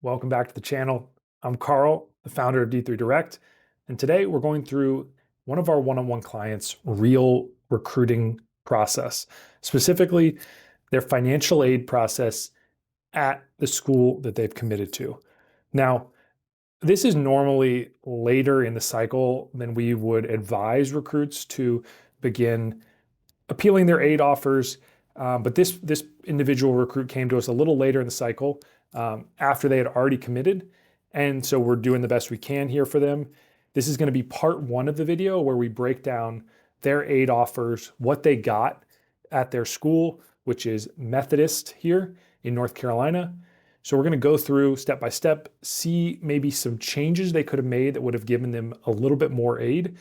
Welcome back to the channel. I'm Carl, the founder of D3 Direct, and today we're going through one of our one-on-one clients' real recruiting process, specifically their financial aid process at the school that they've committed to. Now, this is normally later in the cycle than we would advise recruits to begin appealing their aid offers. But this individual recruit came to us a little later in the cycle after they had already committed. And so we're doing the best we can here for them. This is going to be part one of the video where we break down their aid offers, what they got at their school, which is Methodist here in North Carolina. So we're going to go through step by step, see maybe some changes they could have made that would have given them a little bit more aid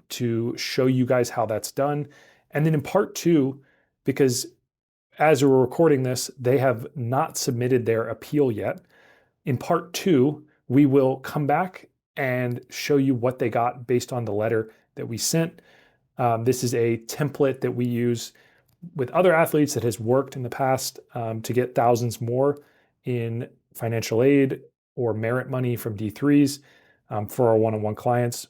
to show you guys how that's done. And then in part two, because as we're recording this, they have not submitted their appeal yet. In part two, we will come back and show you what they got based on the letter that we sent. This is a template that we use with other athletes that has worked in the past to get thousands more in financial aid or merit money from D3s for our one-on-one clients.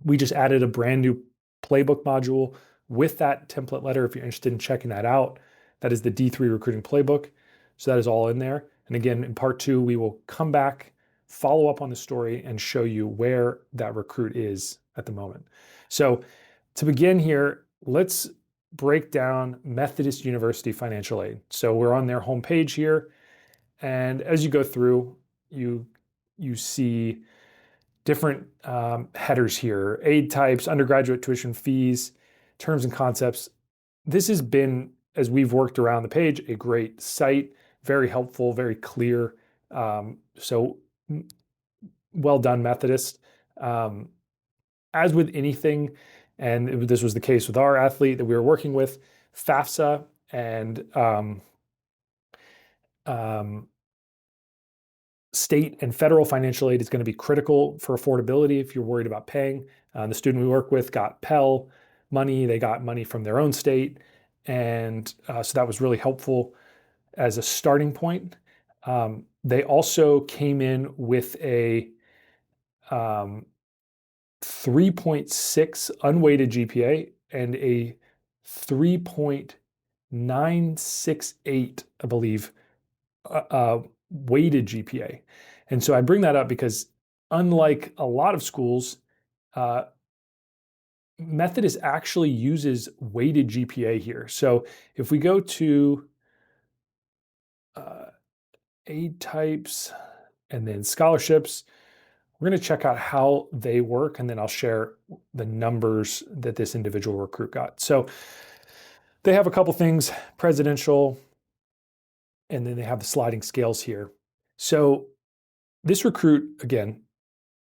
We just added a brand new playbook module with that template letter. If you're interested in checking that out, that is the D3 Recruiting Playbook. So that is all in there. And again, in part two, we will come back, follow up on the story, and show you where that recruit is at the moment. So to begin here, let's break down Methodist University Financial Aid. So we're on their homepage here. And as you go through, you see different headers here: aid types, undergraduate tuition fees, terms and concepts. This has been, as we've worked around the page, a great site, very helpful, very clear. So well done, Methodist. As with anything, and this was the case with our athlete that we were working with, FAFSA and state and federal financial aid is going to be critical for affordability if you're worried about paying. The student we work with got Pell money. They got money from their own state. And so that was really helpful as a starting point. They also came in with a 3.6 unweighted GPA and a 3.968, I believe, weighted GPA. And so I bring that up because unlike a lot of schools, Methodist actually uses weighted GPA here. So if we go to aid types and then scholarships, we're going to check out how they work, and then I'll share the numbers that this individual recruit got. So they have a couple things: presidential, and then they have the sliding scales here. So this recruit, again,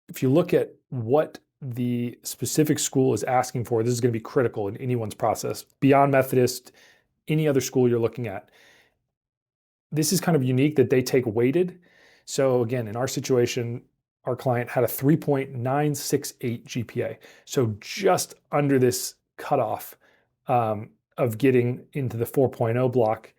if you look at what the specific school is asking for, this is going to be critical in anyone's process. Beyond Methodist, any other school you're looking at. This is kind of unique that they take weighted. So again, in our situation, our client had a 3.968 GPA. So just under this cutoff of getting into the 4.0 block.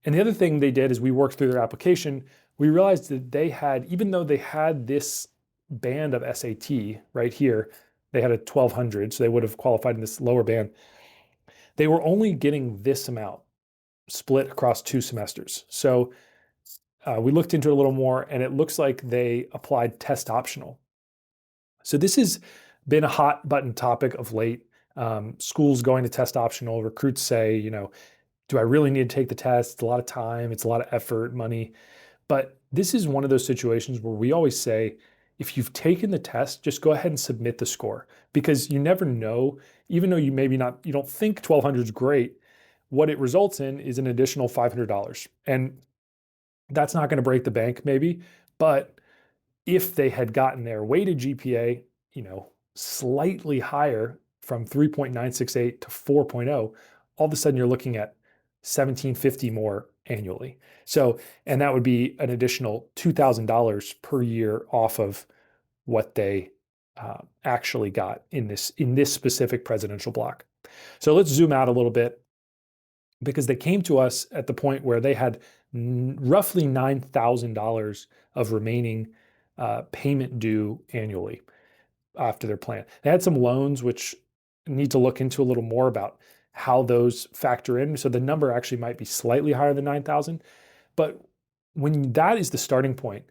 And the other thing they did is we worked through their application. We realized that they had, even though they had this band of SAT right here, they had a 1200, so they would have qualified in this lower band. They were only getting this amount split across 2 semesters. So we looked into it a little more, and it looks like they applied test optional. So this has been a hot button topic of late. Schools going to test optional. Recruits say, do I really need to take the test? It's a lot of time. It's a lot of effort, money. But this is one of those situations where we always say, if you've taken the test, just go ahead and submit the score, because you never know, even though you don't think 1200 is great, what it results in is an additional $500. And that's not going to break the bank maybe, but if they had gotten their weighted GPA, slightly higher from 3.968 to 4.0, all of a sudden you're looking at $1,750 more annually. So, and that would be an additional $2,000 per year off of what they actually got in this specific presidential block. So let's zoom out a little bit, because they came to us at the point where they had roughly $9,000 of remaining payment due annually after their plan. They had some loans, which need to look into a little more about how those factor in. So the number actually might be slightly higher than 9,000. But when that is the starting point,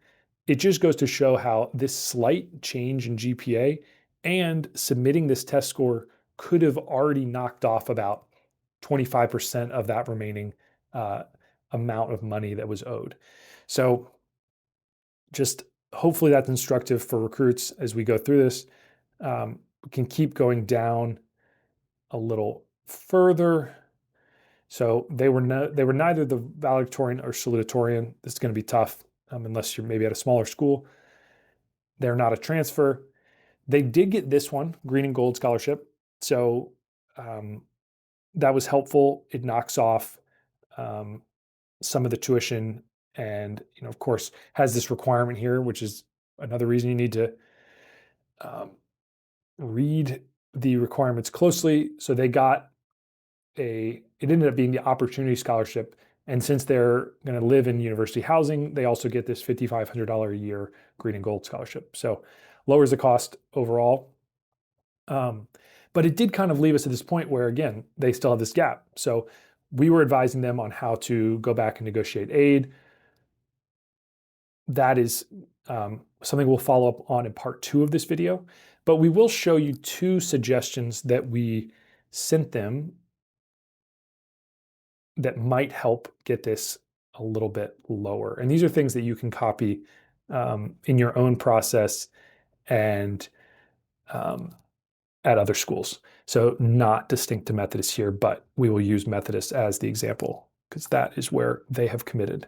it just goes to show how this slight change in GPA and submitting this test score could have already knocked off about 25% of that remaining uh, amount of money that was owed. So just hopefully that's instructive for recruits as we go through this. We can keep going down a little further. So they were neither the valedictorian or salutatorian. This is going to be tough unless you're maybe at a smaller school. They're not a transfer. They did get this one, Green and Gold Scholarship. So that was helpful. It knocks off some of the tuition, and of course, has this requirement here, which is another reason you need to read the requirements closely. So they got it ended up being the Opportunity Scholarship. And since they're going to live in university housing, they also get this $5,500 a year Green and Gold Scholarship. So lowers the cost overall. But it did kind of leave us at this point where, again, they still have this gap. So we were advising them on how to go back and negotiate aid. That is something we'll follow up on in part 2 of this video. But we will show you 2 suggestions that we sent them that might help get this a little bit lower. And these are things that you can copy in your own process and at other schools. So not distinct to Methodist here, but we will use Methodist as the example because that is where they have committed.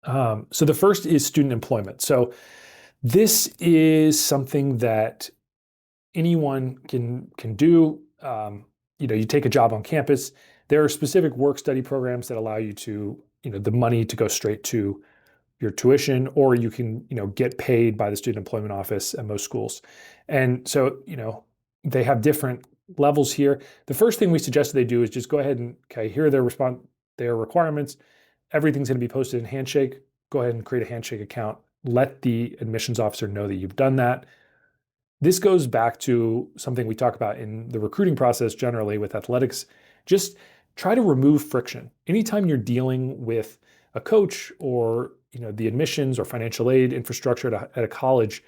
So the first is student employment. So this is something that anyone can do. You take a job on campus. There are specific work study programs that allow you to, the money to go straight to your tuition, or you can, get paid by the student employment office at most schools. And so, they have different levels here. The first thing we suggested they do is just go ahead and, okay, here are their requirements. Everything's going to be posted in Handshake. Go ahead and create a Handshake account. Let the admissions officer know that you've done that. This goes back to something we talk about in the recruiting process generally with athletics. Just try to remove friction. Anytime you're dealing with a coach or the admissions or financial aid infrastructure at a college,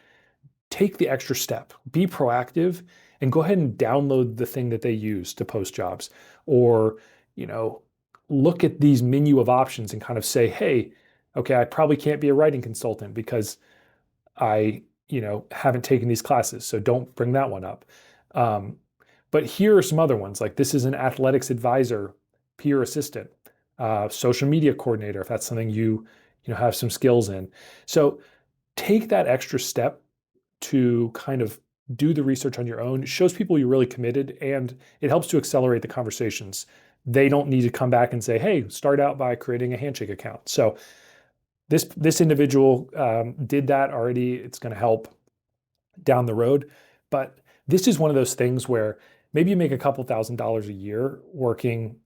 take the extra step. Be proactive and go ahead and download the thing that they use to post jobs, or look at these menu of options and kind of say, hey, okay, I probably can't be a writing consultant because I haven't taken these classes, so don't bring that one up. But here are some other ones, like this is an athletics advisor, peer assistant, social media coordinator, if that's something you have some skills in. So take that extra step to kind of do the research on your own. It shows people you're really committed, and it helps to accelerate the conversations. They don't need to come back and say, hey, start out by creating a Handshake account. So this individual did that already. It's going to help down the road. But this is one of those things where maybe you make a couple $1,000s a year working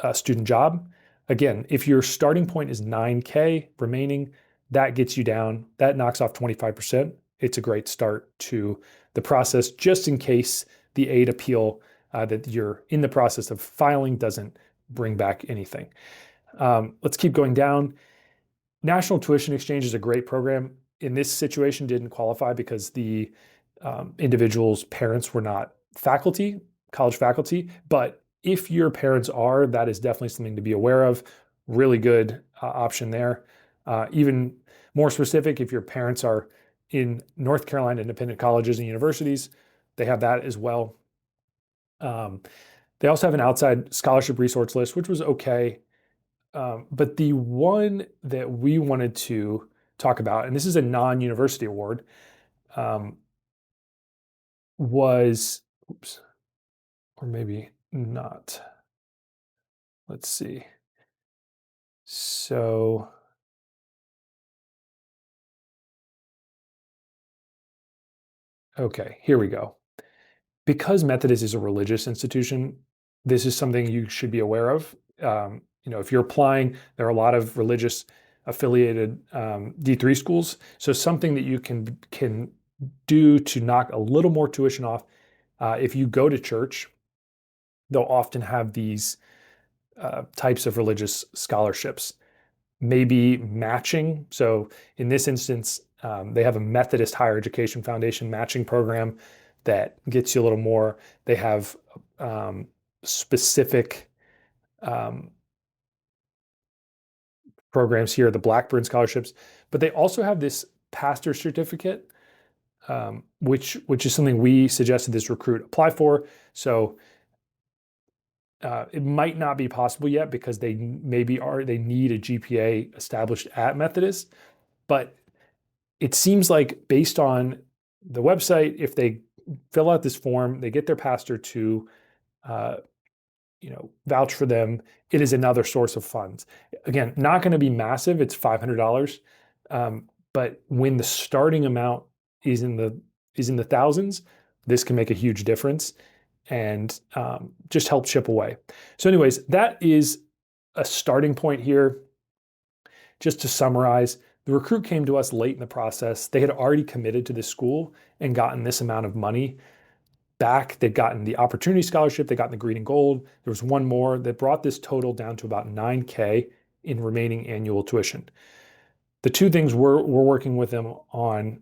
a student job. Again, if your starting point is 9K remaining, that gets you down. That knocks off 25%. It's a great start to the process, just in case the aid appeal that you're in the process of filing doesn't bring back anything. Let's keep going down. National Tuition Exchange is a great program. In this situation, didn't qualify because the individual's parents were not faculty, college faculty. But if your parents are, that is definitely something to be aware of. Really good option there. Even more specific, if your parents are in North Carolina independent colleges and universities, they have that as well. They also have an outside scholarship resource list, which was okay. But the one that we wanted to talk about, and this is a non-university award, was, oops, or maybe not. Let's see. So, okay, here we go. Because Methodist is a religious institution, this is something you should be aware of. if you're applying, there are a lot of religious affiliated D3 schools. So something that you can do to knock a little more tuition off. If you go to church, they'll often have these types of religious scholarships, maybe matching. So in this instance, they have a Methodist Higher Education Foundation matching program that gets you a little more. They have specific programs here, the Blackburn scholarships, but they also have this pastor certificate, which is something we suggested this recruit apply for. So it might not be possible yet because they need a GPA established at Methodist, but it seems like based on the website, if they fill out this form, they get their pastor to uh, vouch for them, it is another source of funds. Again, not going to be massive. It's $500. But when the starting amount is in the thousands, this can make a huge difference and just help chip away. So anyways, that is a starting point here. Just to summarize, the recruit came to us late in the process. They had already committed to this school and gotten this amount of money back. They'd gotten the opportunity scholarship, they got the green and gold. There was one more that brought this total down to about $9K in remaining annual tuition. The two things we're working with them on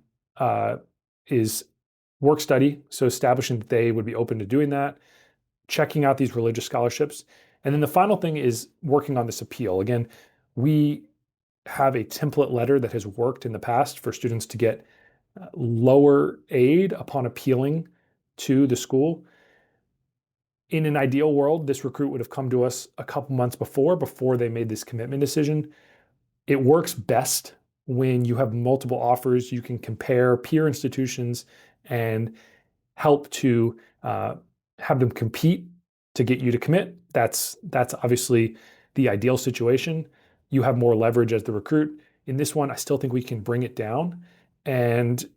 is work study, so establishing that they would be open to doing that, checking out these religious scholarships. And then the final thing is working on this appeal. Again, we have a template letter that has worked in the past for students to get lower aid upon appealing to the school. In an ideal world, this recruit would have come to us a couple months before they made this commitment decision. It works best when you have multiple offers. You can compare peer institutions and help to have them compete to get you to commit. That's obviously the ideal situation. You have more leverage as the recruit. In this one, I still think we can bring it down, and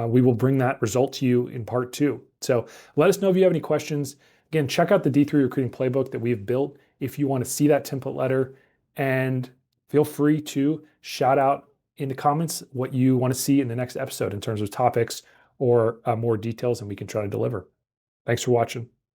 we will bring that result to you in part 2. So let us know if you have any questions. Again, check out the D3 Recruiting Playbook that we've built if you want to see that template letter, and feel free to shout out in the comments what you want to see in the next episode in terms of topics or more details, and we can try to deliver. Thanks for watching.